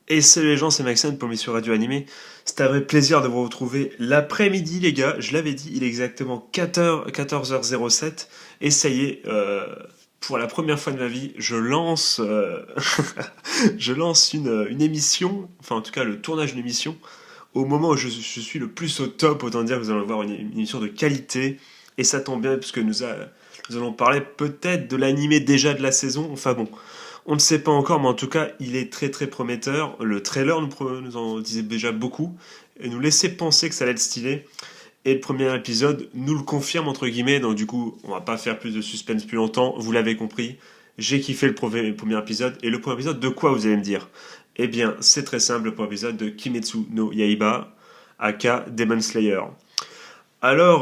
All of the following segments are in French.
Et salut les gens, c'est Maxime pour l'émission Radio Animé. C'est un vrai plaisir de vous retrouver l'après-midi, les gars. Je l'avais dit, il est exactement 14h07. Et ça y est, pour la première fois de ma vie, je lance, je lance une émission, enfin en tout cas le tournage d'une émission, au moment où je suis le plus au top. Autant dire que vous allez avoir une émission de qualité. Et ça tombe bien, puisque nous allons parler peut-être de l'animé déjà de la saison. Enfin bon, on ne sait pas encore, mais en tout cas, il est très très prometteur. Le trailer nous en disait déjà beaucoup et nous laissait penser que ça allait être stylé. Et le premier épisode nous le confirme, entre guillemets. Donc, du coup, on va pas faire plus de suspense plus longtemps. Vous l'avez compris. J'ai kiffé le premier épisode. Et le premier épisode, de quoi vous allez me dire? Eh bien, c'est très simple. Le premier épisode de Kimetsu no Yaiba, aka Demon Slayer. Alors,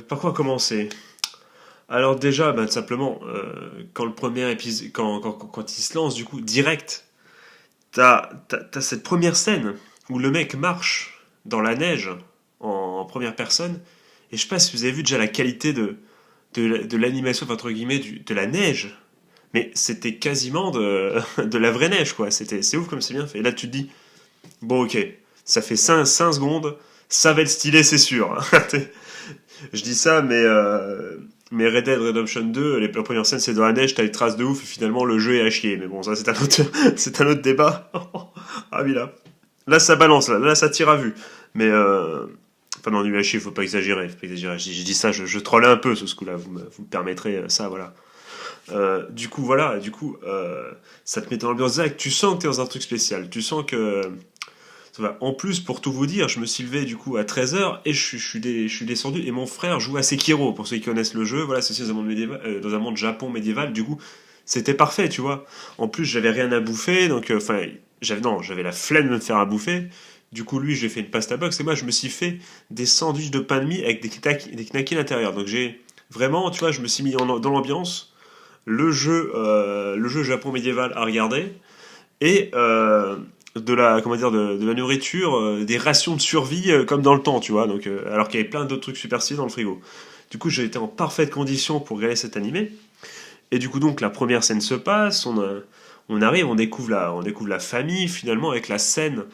par quoi commencer? Alors déjà, tout simplement, quand le premier épisode, quand il se lance, du coup, direct, t'as cette première scène où le mec marche dans la neige en première personne, et je sais pas si vous avez vu déjà la qualité de l'animation, enfin, entre guillemets, de la neige, mais c'était quasiment de la vraie neige, quoi. C'est ouf comme c'est bien fait. Et là, tu te dis, bon, ok, ça fait 5 secondes, ça va être stylé, c'est sûr. Je dis ça, mais Red Dead Redemption 2, la première scène c'est dans la neige, t'as les traces de ouf et finalement le jeu est à chier. Mais bon, ça c'est un autre, c'est un autre débat. Ah oui, là ça balance, là ça tire à vue. Mais enfin non, nul à chier, faut pas exagérer. Faut pas exagérer. J'ai dit ça, je trollais un peu sur ce coup-là, vous me permettrez ça, voilà. Du coup, ça te met dans l'ambiance directe. Tu sens que t'es dans un truc spécial. Tu sens que ça va. En plus, pour tout vous dire, je me suis levé du coup à 13h et je suis descendu et mon frère joue à Sekiro. Pour ceux qui connaissent le jeu, voilà, c'est aussi dans un monde médiéval, dans un monde Japon médiéval. Du coup, c'était parfait, tu vois. En plus, j'avais rien à bouffer, donc enfin, j'avais la flemme de me faire à bouffer. Du coup, lui, j'ai fait une pasta box et moi, je me suis fait des sandwichs de pain de mie avec des knackis à l'intérieur. Donc j'ai vraiment, tu vois, je me suis mis dans l'ambiance, le jeu Japon médiéval à regarder et de la comment dire de la nourriture, des rations de survie comme dans le temps, tu vois. Donc alors qu'il y avait plein d'autres trucs super stylés dans le frigo. Du coup, j'ai été en parfaite condition pour regarder cet animé. Et du coup, donc la première scène se passe, on arrive, on découvre la famille finalement avec la scène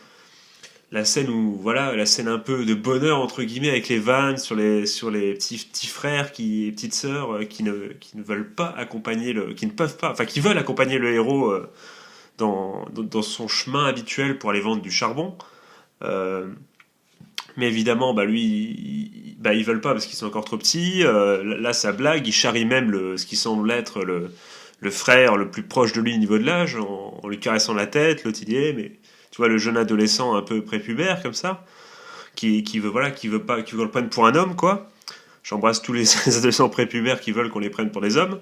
où voilà, la scène un peu de bonheur entre guillemets avec les vannes sur les petits frères et petites sœurs qui ne veulent pas accompagner qui ne peuvent pas, enfin qui veulent accompagner le héros dans son chemin habituel pour aller vendre du charbon. Euh, mais évidemment, bah lui, ils veulent pas parce qu'ils sont encore trop petits. Là, ça blague, il charrie même ce qui semble être le frère le plus proche de lui au niveau de l'âge, en lui caressant la tête, l'autre il y est, mais tu vois le jeune adolescent un peu prépubère comme ça, qui veut voilà, qui veut le prendre pour un homme quoi. J'embrasse tous les adolescents prépubères qui veulent qu'on les prenne pour des hommes.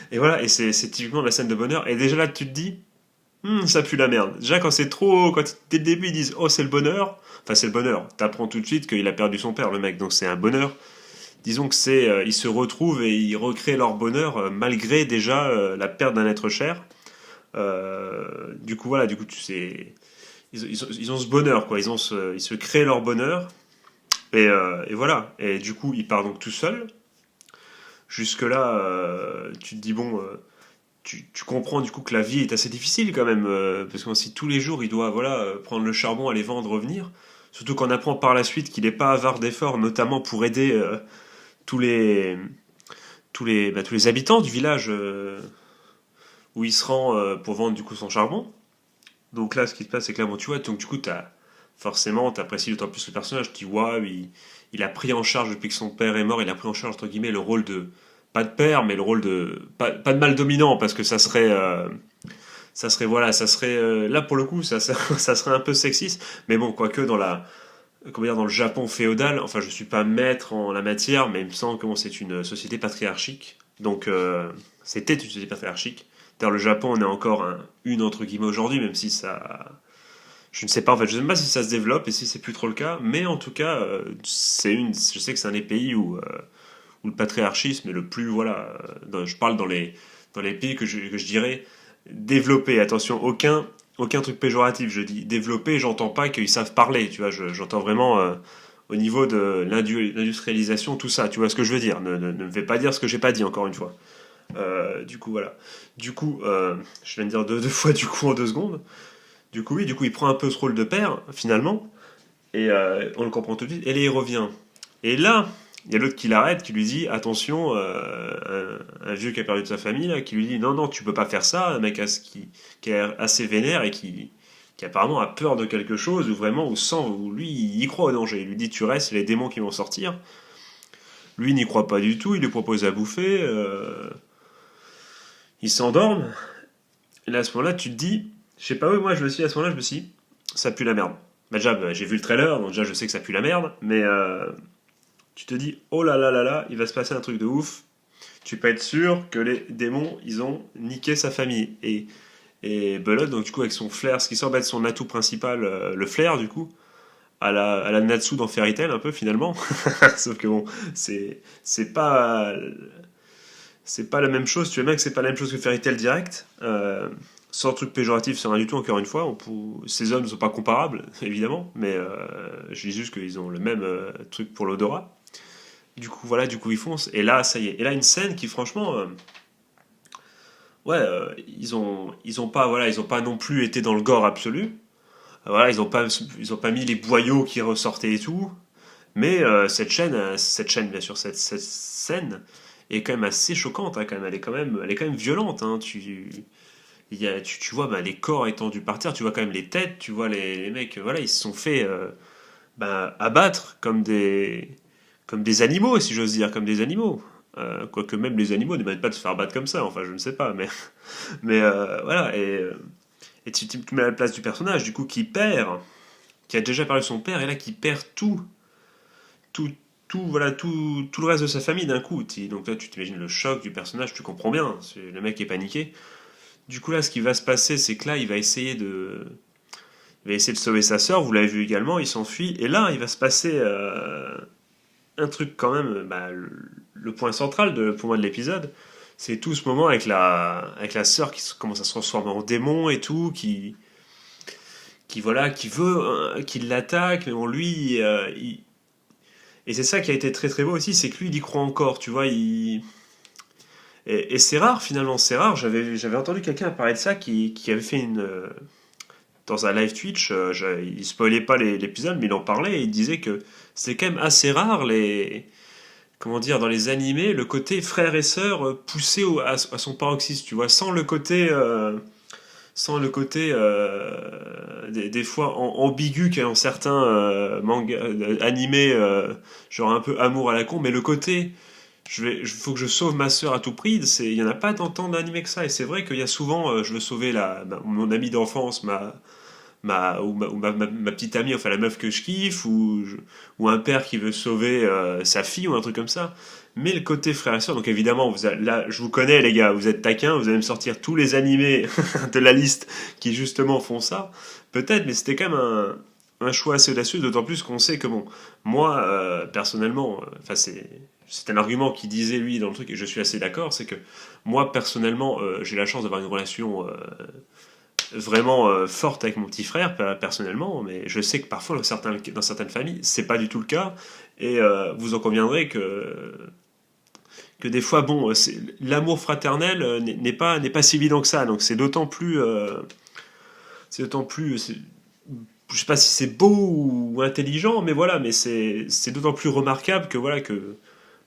Et voilà, et c'est typiquement la scène de bonheur. Et déjà là, tu te dis, ça pue la merde. Déjà, quand c'est trop. Dès le début, ils disent, oh, c'est le bonheur. Enfin, c'est le bonheur. T'apprends tout de suite qu'il a perdu son père, le mec. Donc, c'est un bonheur. Disons que c'est. Ils se retrouvent et ils recréent leur bonheur malgré déjà la perte d'un être cher. Du coup, voilà, du coup, tu sais. Ils ont ce bonheur, quoi. Ils se créent leur bonheur. Et voilà. Et du coup, il part donc tout seul. Jusque-là, tu te dis, bon, tu comprends du coup que la vie est assez difficile quand même, parce que si tous les jours il doit voilà, prendre le charbon, aller vendre, revenir, surtout qu'on apprend par la suite qu'il n'est pas avare d'efforts, notamment pour aider tous les, tous les habitants du village où il se rend pour vendre du coup son charbon. Donc là, ce qui se passe, c'est que là, bon, tu vois, donc du coup, forcément, t'apprécies d'autant plus le personnage. Tu vois, il a pris en charge depuis que son père est mort, il a pris en charge entre guillemets le rôle de pas de père, mais le rôle de pas de mal dominant parce que ça serait voilà, ça serait là pour le coup, ça serait un peu sexiste. Mais bon, quoique dans la comment dire dans le Japon féodal, enfin, je suis pas maître en la matière, mais il me semble que bon, c'est une société patriarchique. Donc c'était une société patriarchique. D'ailleurs, le Japon on est encore une entre guillemets aujourd'hui, même si ça je ne sais pas en fait, je ne sais pas si ça se développe et si c'est plus trop le cas, mais en tout cas, je sais que c'est un des pays où le patriarchisme est le plus, voilà, je parle dans les pays que je dirais développés. Attention, aucun truc péjoratif, je dis développé, j'entends pas qu'ils savent parler, tu vois, j'entends vraiment au niveau de l'industrialisation, tout ça, tu vois ce que je veux dire, ne me fais pas dire ce que j'ai pas dit encore une fois. Du coup, voilà. Du coup, je viens de dire deux fois du coup en 2 secondes. Du coup, oui, du coup, il prend un peu ce rôle de père, finalement, et on le comprend tout de suite, et là, il revient. Et là, il y a l'autre qui l'arrête, qui lui dit, attention, un vieux qui a perdu de sa famille, là, qui lui dit, non, non, tu peux pas faire ça, un mec qui est assez vénère et qui apparemment a peur de quelque chose, ou vraiment, ou sent, ou lui, il y croit au danger. Il lui dit, tu restes, c'est les démons qui vont sortir. Lui n'y croit pas du tout, il lui propose à bouffer, ils s'endorment, et là, à ce moment-là, tu te dis, je sais pas où moi je me suis, à ce moment-là, je me suis dit, ça pue la merde. Bah, déjà, j'ai vu le trailer, donc déjà je sais que ça pue la merde, mais tu te dis, oh là là là là, il va se passer un truc de ouf. Tu peux être sûr que les démons, ils ont niqué sa famille. Et Belote, donc du coup, avec son flair, ce qui semble être son atout principal, le flair, du coup, à la Natsu dans Fairy Tail, un peu finalement. Sauf que bon, c'est pas. C'est pas la même chose, tu vois bien que c'est pas la même chose que Fairy Tail direct. Sans truc péjoratif sur rien du tout, encore une fois. Ces hommes ne sont pas comparables, évidemment, mais je dis juste qu'ils ont le même truc pour l'odorat. Du coup, voilà, du coup, ils foncent. Et là, ça y est. Et là, une scène qui, franchement, ouais, ils ont pas, voilà, ils ont pas non plus été dans le gore absolu. Voilà, ils ont pas mis les boyaux qui ressortaient et tout. Mais cette chaîne, bien sûr, cette scène est quand même assez choquante. Hein, quand même. Elle est quand même violente. Hein. Tu vois bah, les corps étendus par terre, tu vois quand même les têtes, tu vois les mecs, voilà, ils se sont fait bah, abattre comme des animaux, si j'ose dire, comme des animaux. Quoique même les animaux ne méritent pas de se faire battre comme ça, enfin je ne sais pas, mais, voilà, et tu mets à la place du personnage, du coup, qui a déjà perdu son père, et là qui perd tout, voilà, tout le reste de sa famille d'un coup. Donc là, tu t'imagines le choc du personnage, tu comprends bien, le mec est paniqué. Du coup, là, ce qui va se passer, c'est que là, il va essayer de sauver sa sœur, vous l'avez vu également, il s'enfuit, et là, il va se passer un truc quand même, bah, le point central pour moi de l'épisode, c'est tout ce moment avec la sœur qui commence à se transformer en démon et tout, qui voilà, qui veut, qu'il l'attaque, mais bon, lui, et c'est ça qui a été très très beau aussi, c'est que lui, il y croit encore, tu vois, et c'est rare finalement, c'est rare, j'avais entendu quelqu'un parler de ça qui avait fait dans un live Twitch, il spoilait pas l'épisode, mais il en parlait et il disait que c'est quand même assez rare comment dire, dans les animés, le côté frère et sœur poussé à son paroxysme, tu vois, sans le côté des fois ambigu qu'il y a dans certains mangas, animés, genre un peu amour à la con, mais le côté faut que je sauve ma sœur à tout prix, il y en a pas tant d'animés que ça, et c'est vrai qu'il y a souvent, je veux sauver mon ami d'enfance, ma petite amie, enfin la meuf que je kiffe, ou un père qui veut sauver sa fille, ou un truc comme ça. Mais le côté frère et soeur, donc évidemment, là, je vous connais les gars, vous êtes taquins, vous allez me sortir tous les animés de la liste qui justement font ça. Peut-être, mais c'était quand même un choix assez audacieux, d'autant plus qu'on sait que bon, moi, personnellement, enfin c'est un argument qui disait lui dans le truc, et je suis assez d'accord, c'est que moi, personnellement, j'ai la chance d'avoir une relation vraiment forte avec mon petit frère personnellement, mais je sais que parfois dans certaines familles c'est pas du tout le cas, et vous en conviendrez que des fois bon l'amour fraternel n'est pas si évident que ça, donc je sais pas si c'est beau ou intelligent, mais voilà, mais c'est d'autant plus remarquable que voilà que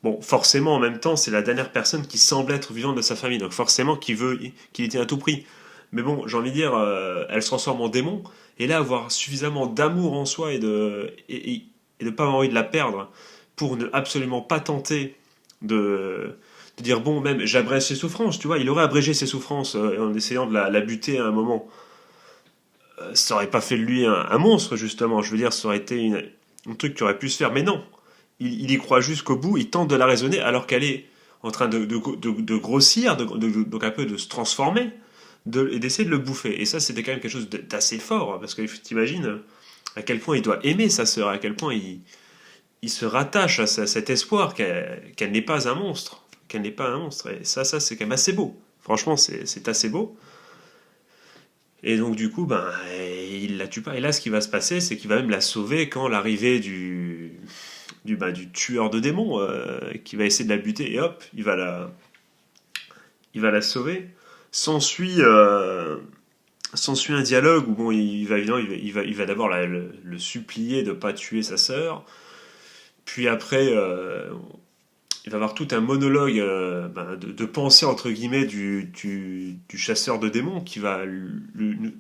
bon, forcément, en même temps, c'est la dernière personne qui semble être vivante de sa famille, donc forcément, qu'il y tient à tout prix. Mais bon, j'ai envie de dire, elle se transforme en démon, et là, avoir suffisamment d'amour en soi et de pas avoir envie de la perdre pour ne absolument pas tenter de dire, bon, même, j'abrège ses souffrances, tu vois, il aurait abrégé ses souffrances en essayant de la buter à un moment. Ça aurait pas fait de lui un monstre, justement, je veux dire, ça aurait été un truc qui aurait pu se faire, mais non, il y croit jusqu'au bout, il tente de la raisonner alors qu'elle est en train de grossir, donc un peu de se transformer, et d'essayer de le bouffer. Et ça, c'était quand même quelque chose d'assez fort, parce que t'imagines à quel point il doit aimer sa sœur, à quel point il se rattache à cet espoir qu'elle n'est pas un monstre. Qu'elle n'est pas un monstre. Et ça c'est quand même assez beau. Franchement, c'est assez beau. Et donc du coup, ben, il la tue pas. Et là, ce qui va se passer, c'est qu'il va même la sauver quand l'arrivée du tueur de démons qui va essayer de la buter, et hop, il va la sauver. S'ensuit, s'ensuit un dialogue où bon, il va d'abord le supplier de pas tuer sa sœur. Puis après, il va avoir tout un monologue de pensée entre guillemets du chasseur de démons qui va lui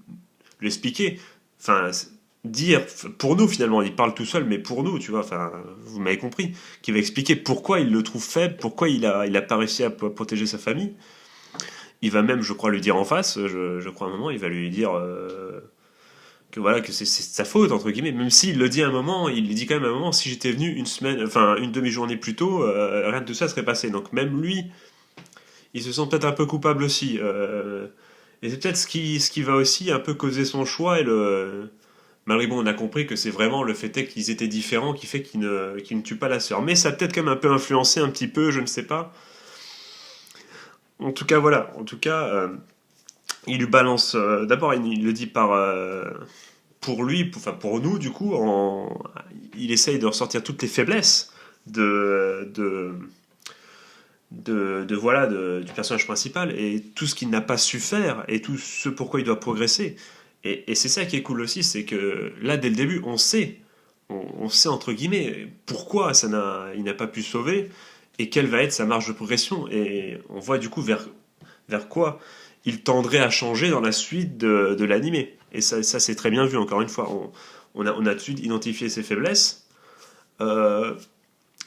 expliquer. Enfin, dire pour nous finalement, il parle tout seul, mais pour nous, tu vois. Enfin, vous m'avez compris. Qui va expliquer pourquoi il le trouve faible, pourquoi il a pas réussi à protéger sa famille. Il va même, je crois, lui dire en face. Je crois à un moment, il va lui dire. Que voilà que c'est de sa faute entre guillemets, même s'il le dit à un moment, il le dit quand même à un moment, si j'étais venu une semaine, enfin une demi-journée plus tôt, rien de tout ça serait passé. Donc même lui, il se sent peut-être un peu coupable aussi, et c'est peut-être ce qui va aussi un peu causer son choix, et le malgré bon, on a compris que c'est vraiment le fait est qu'ils étaient différents qui fait qu'il ne tue pas la sœur, mais ça a peut-être quand même un peu influencé un petit peu, je ne sais pas. En tout cas voilà, en tout cas il lui balance d'abord il le dit par pour lui, enfin pour nous, du coup, il essaye de ressortir toutes les faiblesses voilà, du personnage principal et tout ce qu'il n'a pas su faire et tout ce pourquoi il doit progresser. Et c'est ça qui est cool aussi, c'est que là, dès le début, on sait entre guillemets pourquoi il n'a pas pu sauver et quelle va être sa marge de progression. Et on voit du coup vers quoi il tendrait à changer dans la suite de l'animé. Et ça c'est très bien vu, encore une fois. On a tout de suite identifié ses faiblesses, euh,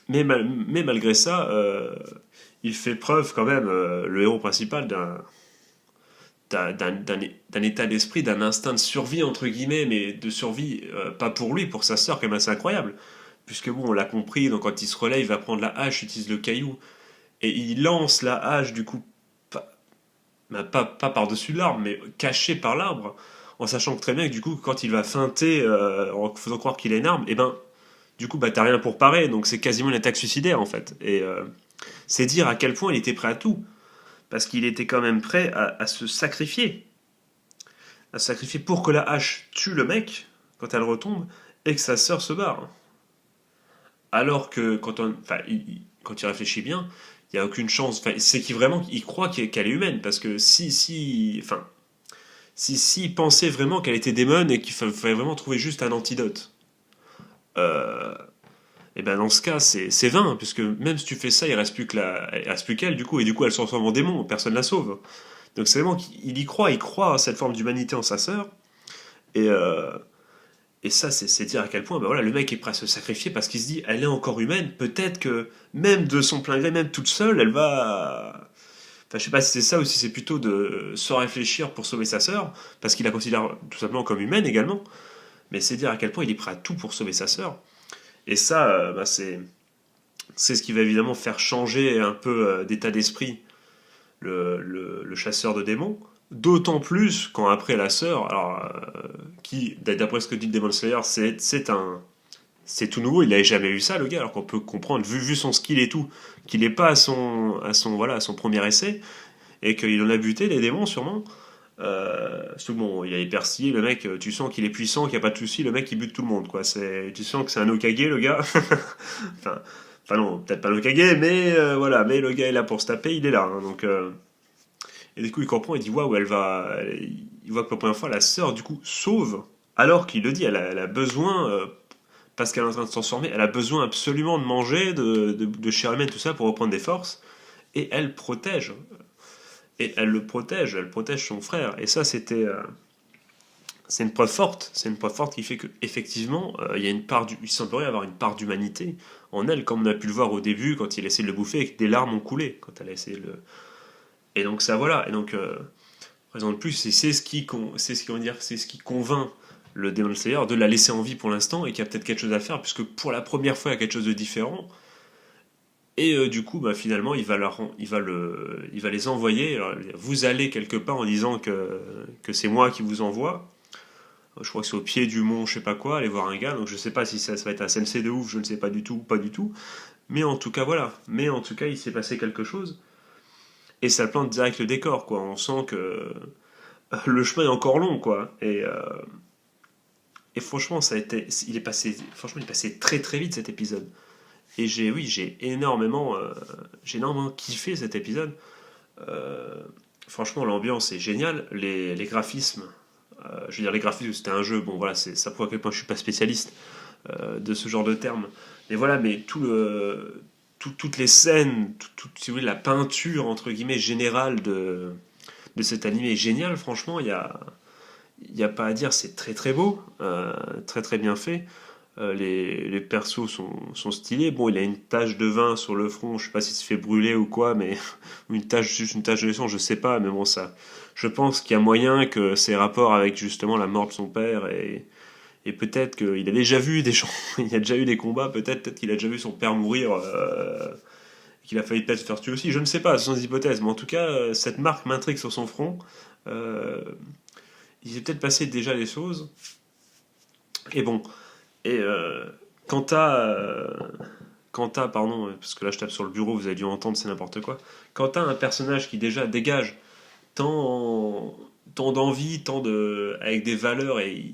mais malgré ça, il fait preuve quand même, le héros principal, d'un état d'esprit, d'un instinct de survie, entre guillemets, mais de survie, pas pour lui, pour sa sœur, quand même assez incroyable. Puisque bon, on l'a compris, donc quand il se relève, il va prendre la hache, il utilise le caillou, et il lance la hache, du coup, pas par-dessus l'arbre, mais caché par l'arbre, en sachant que très bien que du coup, quand il va feinter, en faisant croire qu'il a une arme, et ben, du coup, bah, t'as rien pour parer, donc c'est quasiment une attaque suicidaire, en fait. Et c'est dire à quel point il était prêt à tout, parce qu'il était quand même prêt à se sacrifier pour que la hache tue le mec, quand elle retombe, et que sa sœur se barre. Alors que quand il réfléchit bien, il n'y a aucune chance. Enfin, c'est qu'il vraiment, il croit qu'elle est humaine, parce que si pensait vraiment qu'elle était démon et qu'il fallait vraiment trouver juste un antidote, euh, et ben dans ce cas c'est vain, puisque même si tu fais ça, il reste plus qu'elle du coup, et du coup elle se transforme en démon, personne la sauve. Donc c'est vraiment qu'il il croit à cette forme d'humanité en sa sœur, et et ça, c'est dire à quel point, ben voilà, le mec est prêt à se sacrifier parce qu'il se dit, elle est encore humaine. Peut-être que même de son plein gré, même toute seule, elle va. Enfin, je sais pas si c'est ça ou si c'est plutôt de se réfléchir pour sauver sa sœur, parce qu'il la considère tout simplement comme humaine également. Mais c'est dire à quel point il est prêt à tout pour sauver sa sœur. Et ça, bah, c'est ce qui va évidemment faire changer un peu d'état d'esprit le chasseur de démons. D'autant plus quand après la sœur, alors qui, d'après ce que dit le Demon Slayer, c'est tout nouveau, il n'avait jamais eu ça le gars, alors qu'on peut comprendre, vu son skill et tout, qu'il n'est pas voilà, à son premier essai, et qu'il en a buté des démons sûrement. Surtout bon, il a hyper stylé, le mec, tu sens qu'il est puissant, qu'il n'y a pas de souci, le mec il bute tout le monde, quoi. Tu sens que c'est un Okage le gars. enfin, enfin non, peut-être pas l'Okage, mais voilà, mais le gars est là pour se taper, il est là, hein, donc... Et du coup, il comprend, il dit waouh, il voit que pour la première fois, la sœur, du coup, sauve. Alors qu'il le dit, elle a besoin, parce qu'elle est en train de se transformer, elle a besoin absolument de manger, de chair humaine, tout ça, pour reprendre des forces. Et elle protège. Et elle protège son frère. Et ça, c'est une preuve forte. C'est une preuve forte qui fait qu'effectivement, il y a il semblerait avoir une part d'humanité en elle, comme on a pu le voir au début, quand il essaie de le bouffer, et que des larmes ont coulé, quand elle a essayé de le. Et donc ça voilà, et donc raison de plus, c'est ce qui convainc le Demon Slayer de la laisser en vie pour l'instant et qu'il y a peut-être quelque chose à faire puisque pour la première fois il y a quelque chose de différent. Et du coup, bah, finalement, il va les envoyer. Alors, vous allez quelque part en disant que c'est moi qui vous envoie. Je crois que c'est au pied du mont, je sais pas quoi, aller voir un gars. Donc je sais pas si ça va être un sensei de ouf, je ne sais pas du tout, pas du tout. Mais en tout cas, voilà. Mais en tout cas, il s'est passé quelque chose. Et ça plante direct le décor, quoi. On sent que le chemin est encore long, quoi. Et franchement, franchement, il est passé très très vite cet épisode. Et j'ai énormément kiffé cet épisode. Euh, Franchement, l'ambiance est géniale. Les graphismes, je veux dire, les graphismes, c'était un jeu. Bon, voilà, ça prouve à quel point je suis pas spécialiste de ce genre de termes. Mais voilà, mais toutes les scènes, si vous voulez, la peinture, entre guillemets, générale de cet animé est géniale. Franchement, il y a pas à dire, c'est très très beau, très très bien fait. Les persos sont stylés. Bon, il a une tache de vin sur le front, je sais pas s'il se fait brûler ou quoi, mais ou juste une tache de sang, je sais pas, mais bon, ça. Je pense qu'il y a moyen que c'est rapport avec justement la mort de son père et peut-être qu'il a déjà vu des gens, il a déjà eu des combats, peut-être qu'il a déjà vu son père mourir, qu'il a failli peut-être se faire tuer aussi, je ne sais pas, ce sont des hypothèses, mais en tout cas, cette marque m'intrigue sur son front. Euh, il s'est peut-être passé déjà des choses. Et bon, et quand t'as, pardon, parce que là je tape sur le bureau, vous avez dû entendre, c'est n'importe quoi. Quand t'as un personnage qui déjà dégage tant d'envie, avec des valeurs et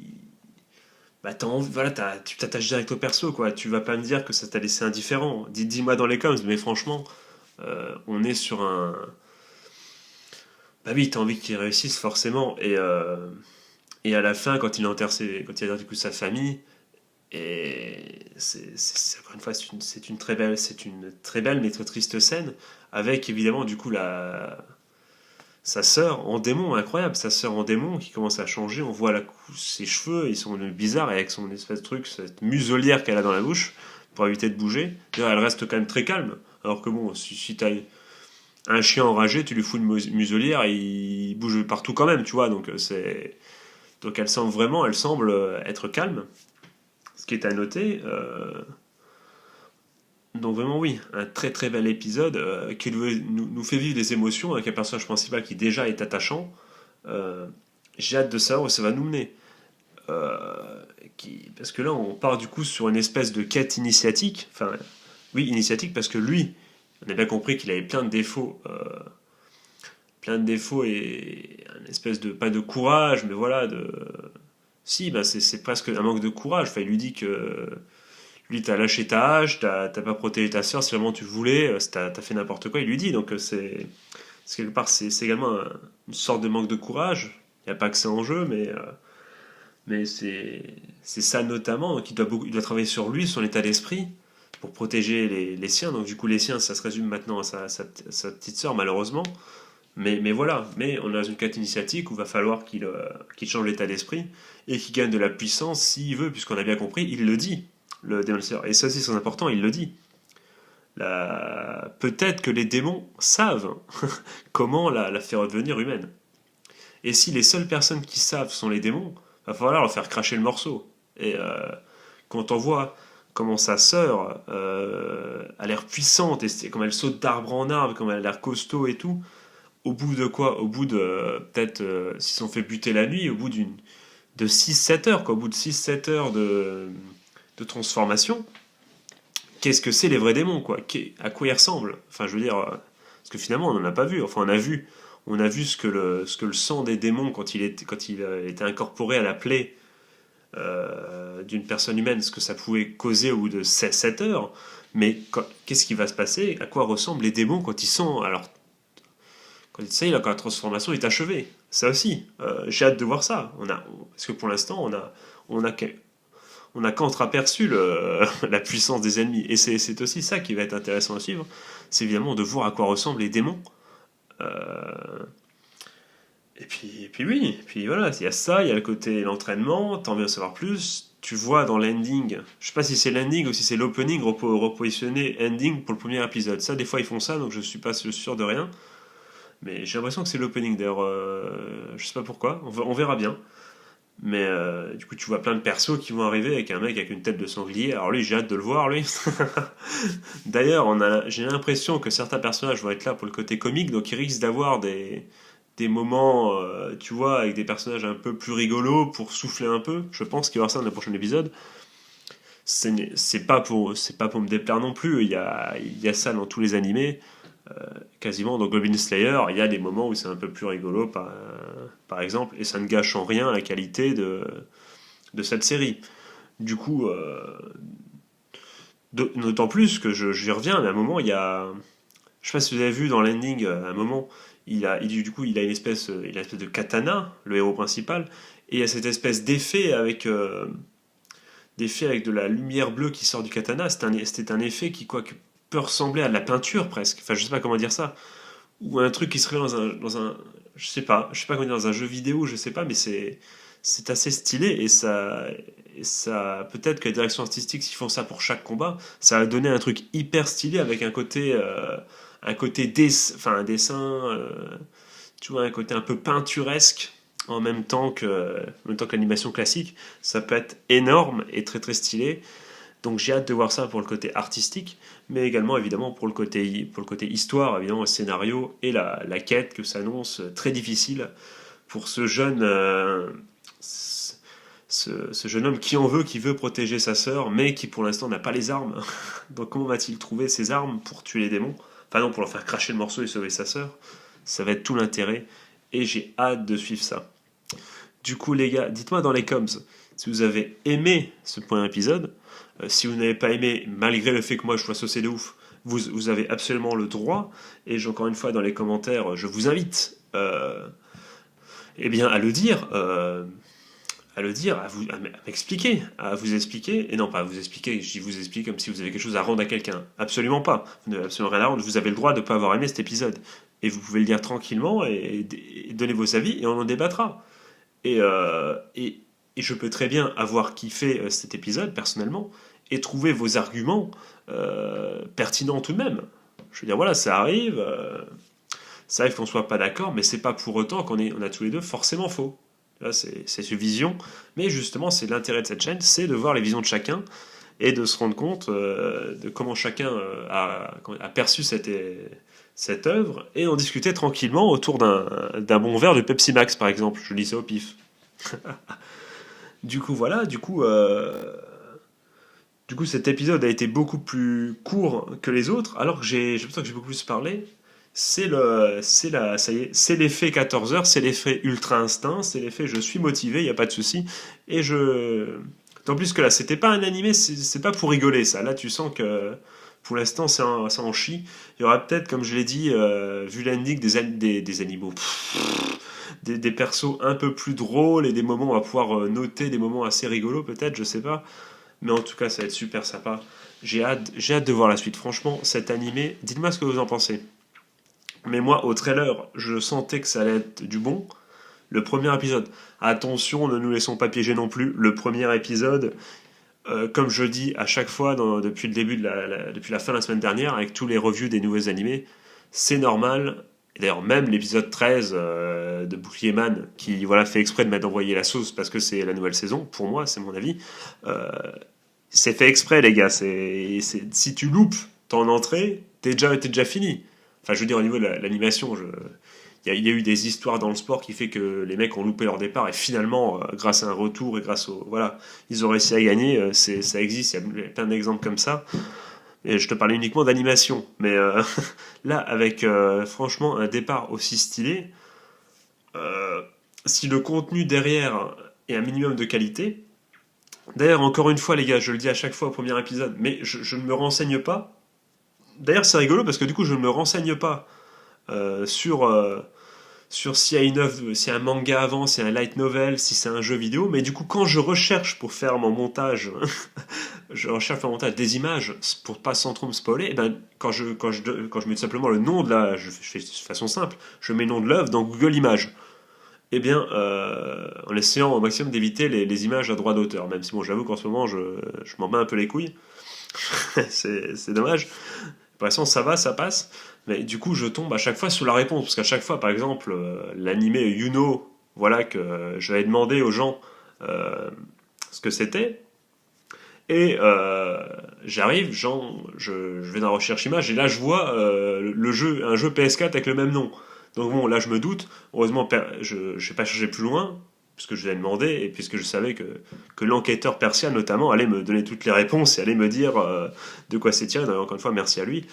bah voilà, tu t'attaches direct au perso quoi. Tu vas pas me dire que ça t'a laissé indifférent. Dis-moi dans les coms, mais franchement, on est sur un. Bah oui, t'as envie qu'il réussisse forcément et à la fin quand il a du coup sa famille. Et encore une fois, c'est une très belle mais très triste scène, avec évidemment du coup sa sœur en démon, incroyable, sa sœur en démon qui commence à changer, on voit ses cheveux, ils sont bizarres, avec son espèce de truc, cette muselière qu'elle a dans la bouche, pour éviter de bouger. D'ailleurs, elle reste quand même très calme, alors que bon, si t'as un chien enragé, tu lui fous une muselière, et il bouge partout quand même, tu vois, donc elle semble être calme, ce qui est à noter. Donc vraiment oui, un très très bel épisode qui nous fait vivre des émotions avec un personnage principal qui déjà est attachant. Euh, j'ai hâte de savoir où ça va nous mener. Parce que là on part du coup sur une espèce de quête initiatique. Enfin oui, initiatique parce que lui, on a bien compris qu'il avait plein de défauts et un espèce de, pas de courage, mais voilà, si, bah c'est presque un manque de courage. Enfin, il lui dit que lui, t'as lâché ta hache, t'as pas protégé ta sœur si vraiment tu voulais, t'as fait n'importe quoi, il lui dit. Donc quelque part, c'est également une sorte de manque de courage. Il n'y a pas que ça en jeu, mais c'est ça notamment. Donc il doit travailler sur lui, son état d'esprit, pour protéger les siens. Donc du coup, les siens, ça se résume maintenant à sa petite sœur, malheureusement. Mais voilà, mais on est dans une quête initiatique où il va falloir qu'il change l'état d'esprit et qu'il gagne de la puissance s'il veut, puisqu'on a bien compris, il le dit, le Demon Slayer. Et ça aussi c'est important, il le dit. Peut-être que les démons savent comment la faire redevenir humaine. Et si les seules personnes qui savent sont les démons, il va falloir leur faire cracher le morceau. Et quand on voit comment sa sœur a l'air puissante, et comme elle saute d'arbre en arbre, comme elle a l'air costaud et tout, au bout de quoi? Au bout de peut-être, s'ils sont fait buter la nuit, au bout de 6-7 heures, quoi. Au bout de 6-7 heures de transformation, qu'est-ce que c'est les vrais démons, quoi? À quoi ils ressemblent? Enfin, je veux dire, parce que finalement, on n'en a pas vu. Enfin, on a vu ce que le sang des démons, quand il était incorporé à la plaie d'une personne humaine, ce que ça pouvait causer au bout de 7 heures. Mais qu'est-ce qui va se passer? À quoi ressemblent les démons quand ils sont. Alors, quand ça y est, quand la transformation est achevée. Ça aussi, j'ai hâte de voir ça. Parce que pour l'instant, on a qu'entreaperçu la puissance des ennemis. Et c'est aussi ça qui va être intéressant à suivre. C'est évidemment de voir à quoi ressemblent les démons. Euh, et puis oui, et puis voilà, il y a ça, il y a le côté l'entraînement, t'as envie d'en savoir plus. Tu vois dans l'ending, je sais pas si c'est l'ending ou si c'est l'opening repositionné ending pour le premier épisode. Ça, des fois ils font ça, donc je suis pas sûr de rien. Mais j'ai l'impression que c'est l'opening d'ailleurs. Je sais pas pourquoi, on verra bien. Mais du coup, tu vois plein de persos qui vont arriver avec un mec avec une tête de sanglier. Alors lui, j'ai hâte de le voir, lui. D'ailleurs, j'ai l'impression que certains personnages vont être là pour le côté comique, donc ils risquent d'avoir des moments, tu vois, avec des personnages un peu plus rigolos pour souffler un peu. Je pense qu'il y aura ça dans le prochain épisode. C'est pas pour me déplaire non plus. Il y a ça dans tous les animés. Quasiment dans Goblin Slayer, il y a des moments où c'est un peu plus rigolo, par exemple, et ça ne gâche en rien la qualité de cette série. Du coup, d'autant plus que j'y reviens, mais à un moment, il y a. Je sais pas si vous avez vu dans l'ending, à un moment, il a une espèce de katana, le héros principal, et il y a cette espèce d'effet avec de la lumière bleue qui sort du katana. C'était un effet qui peut ressembler à de la peinture presque. Enfin, je sais pas comment dire ça. Ou un truc qui serait je sais pas comment dire, dans un jeu vidéo, je sais pas, mais c'est assez stylé et ça peut-être que la direction artistique, s'ils font ça pour chaque combat, ça va donner un truc hyper stylé avec enfin un dessin, tu vois, un côté un peu peinturesque en même temps que l'animation classique. Ça peut être énorme et très très stylé. Donc j'ai hâte de voir ça pour le côté artistique, mais également évidemment pour le côté histoire, évidemment le scénario et la quête que s'annonce très difficile pour ce jeune homme qui veut protéger sa sœur, mais qui pour l'instant n'a pas les armes. Donc comment va-t-il trouver ses armes pour tuer les démons? Enfin non, pour leur faire cracher le morceau et sauver sa sœur. Ça va être tout l'intérêt, et j'ai hâte de suivre ça. Du coup les gars, dites-moi dans les coms si vous avez aimé ce premier épisode. Si vous n'avez pas aimé, malgré le fait que moi je sois saucé de ouf, vous avez absolument le droit. Et encore une fois, dans les commentaires, je vous invite eh bien, à m'expliquer, à vous expliquer. Et non, pas à vous expliquer, je dis vous expliquer comme si vous avez quelque chose à rendre à quelqu'un. Absolument pas. Vous n'avez absolument rien à rendre. Vous avez le droit de ne pas avoir aimé cet épisode. Et vous pouvez le dire tranquillement et donner vos avis et on en débattra. Et je peux très bien avoir kiffé cet épisode personnellement et trouver vos arguments pertinents tout de même. Je veux dire, voilà, ça arrive qu'on soit pas d'accord, mais c'est pas pour autant on a tous les deux forcément faux. Là, c'est une vision, mais justement, c'est l'intérêt de cette chaîne, c'est de voir les visions de chacun et de se rendre compte de comment chacun a perçu cette œuvre et en discuter tranquillement autour d'un bon verre de Pepsi Max, par exemple. Je lis ça au pif. Du coup, voilà, du coup, cet épisode a été beaucoup plus court que les autres, alors que j'ai l'impression que j'ai beaucoup plus parlé. Ça y est, c'est l'effet 14 heures, c'est l'effet ultra instinct, c'est l'effet je suis motivé, il n'y a pas de souci. Tant plus que là, c'était pas un animé, c'est pas pour rigoler ça. Là, tu sens que pour l'instant, ça en chie. Il y aura peut-être, comme je l'ai dit, vu l'ending, des animaux. Des persos un peu plus drôles et des moments où on va pouvoir noter des moments assez rigolos peut-être, je sais pas. Mais en tout cas, ça va être super sympa. J'ai hâte de voir la suite. Franchement, cet animé, dites-moi ce que vous en pensez. Mais moi, au trailer, je sentais que ça allait être du bon. Le premier épisode, attention, ne nous laissons pas piéger non plus. Le premier épisode, comme je dis à chaque fois depuis le début depuis la fin de la semaine dernière, avec tous les reviews des nouveaux animés, c'est normal. Et d'ailleurs, même l'épisode 13 de Bouclier Man, qui voilà, fait exprès de m'envoyer la sauce parce que c'est la nouvelle saison, pour moi, c'est mon avis, c'est fait exprès, les gars. Si tu loupes ton entrée, t'es déjà fini. Enfin, je veux dire, au niveau de l'animation, il y a eu des histoires dans le sport qui fait que les mecs ont loupé leur départ et finalement, grâce à un retour et voilà, ils ont réussi à gagner. Ça existe, il y a plein d'exemples comme ça. Et je te parlais uniquement d'animation, mais là, avec franchement un départ aussi stylé, si le contenu derrière est un minimum de qualité, d'ailleurs, encore une fois, les gars, je le dis à chaque fois au premier épisode, mais je ne me renseigne pas. D'ailleurs, c'est rigolo parce que du coup, je ne me renseigne pas sur s'il y a s'il y a un manga avant, s'il y a un light novel, si c'est un jeu vidéo, mais du coup, quand je recherche pour faire mon montage, je recherche un montage des images pour pas sans trop me spoiler, et ben, quand je mets tout simplement le nom je fais de façon simple, je mets le nom de l'œuvre dans Google Images. Eh bien, en essayant au maximum d'éviter les images à droit d'auteur, même si bon, j'avoue qu'en ce moment, je m'en bats un peu les couilles. c'est dommage. Pour l'instant, ça va, ça passe. Mais du coup, je tombe à chaque fois sous la réponse. Parce qu'à chaque fois, par exemple, l'animé Yuno, voilà, que j'avais demandé aux gens ce que c'était. Et j'arrive, je vais dans la recherche image, et là, je vois un jeu PS4 avec le même nom. Donc bon, là, je me doute. Heureusement, je n'ai pas cherché plus loin, puisque je l'ai demandé, et puisque je savais que l'enquêteur persien, notamment, allait me donner toutes les réponses et allait me dire de quoi c'est tiré. Donc, encore une fois, merci à lui.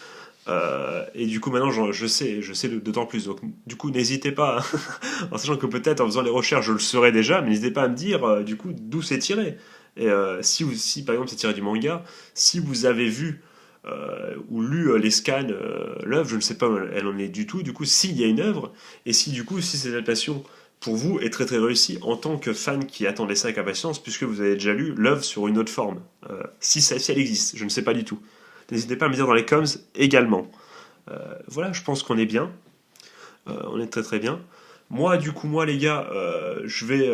Et du coup, maintenant, je sais d'autant plus. Donc, du coup, n'hésitez pas, en sachant que peut-être en faisant les recherches, je le saurais déjà, mais n'hésitez pas à me dire, du coup, d'où c'est tiré. Et si par exemple, c'est tiré du manga, si vous avez vu ou lu les scans, l'œuvre, je ne sais pas où elle en est du tout. Du coup, s'il y a une œuvre, et si du coup, si cette adaptation pour vous est très très réussie en tant que fan qui attendait ça avec impatience, puisque vous avez déjà lu l'œuvre sur une autre forme, si elle existe, je ne sais pas du tout. N'hésitez pas à me dire dans les coms également. Voilà, je pense qu'on est bien. On est très très bien. Moi, du coup, les gars, je vais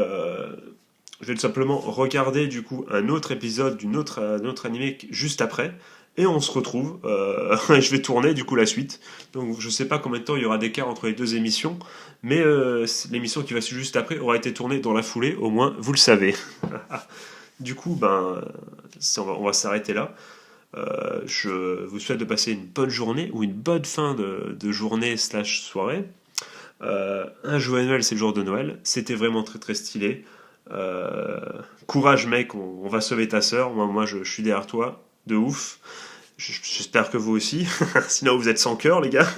tout simplement regarder du coup un autre épisode d'un autre animé juste après. Et on se retrouve. Je vais tourner du coup la suite. Donc je sais pas combien de temps il y aura d'écart entre les deux émissions. Mais l'émission qui va suivre juste après aura été tournée dans la foulée. Au moins, vous le savez. Du coup, on va s'arrêter là. Je vous souhaite de passer une bonne journée ou une bonne fin de journée slash soirée. Un joyeux Noël, c'est le jour de Noël. C'était vraiment très très stylé. Courage mec, on va sauver ta sœur. Moi je suis derrière toi, de ouf. J'espère que vous aussi. Sinon vous êtes sans cœur les gars.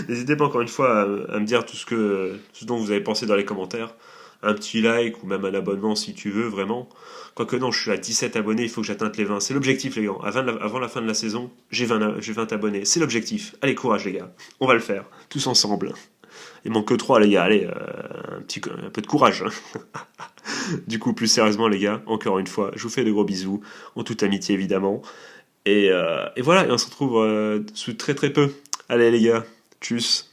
N'hésitez pas encore une fois à me dire ce dont vous avez pensé dans les commentaires. Un petit like ou même un abonnement si tu veux vraiment. Quoique non, je suis à 17 abonnés, il faut que j'atteigne les 20. C'est l'objectif les gars. Avant la fin de la saison, j'ai 20 abonnés. C'est l'objectif. Allez courage les gars. On va le faire. Tous ensemble. Il manque que 3 les gars. Allez, un peu de courage. Du coup, plus sérieusement les gars, encore une fois, je vous fais de gros bisous. En toute amitié évidemment. Et voilà, et on se retrouve sous très très peu. Allez les gars. Tchuss.